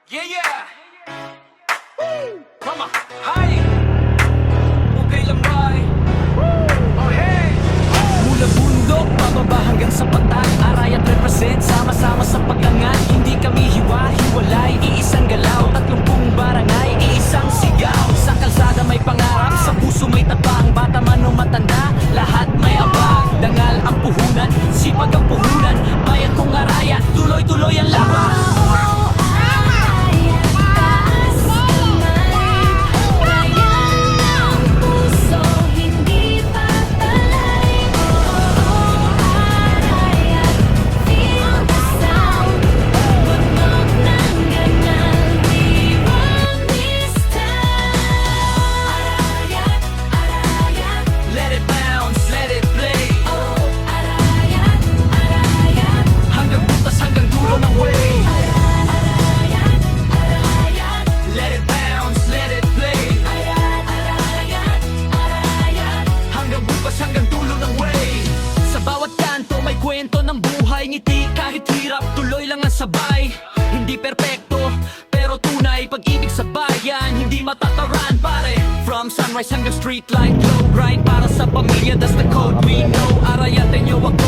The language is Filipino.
Yeah, yeah. Mama, hi. Okay lang ba? Oh, hey. Mula bundok, pababa hanggang sa patag, aray at represent, sama-sama sa paglangan. Hindi kami hiwa-hiwalay, iisang galaw, 30 barangay, iisang sigaw. Sa kalsada may pangarap, sa puso may tabang, bata man o matanda, lahat may abang. Dangal ang puhunan, sipag ang puhunan, bayan kong araya, tuloy-tuloy ang laban. Let it bounce, let it play. Hanggang butas, hanggang dulo ng way. Let it bounce, let it play. Hanggang bukas, hanggang dulo ng way. Sa bawat kanto may kwento ng buhay, ngiti kahit hirap, tuloy lang ang sabay. Hindi perpekto, pero tunay, pag-ibig sa bayan, hindi matataran pare. From sunrise hanggang street light, glow grind para sa pamilya, that's the code we know. Arayatin nyo ako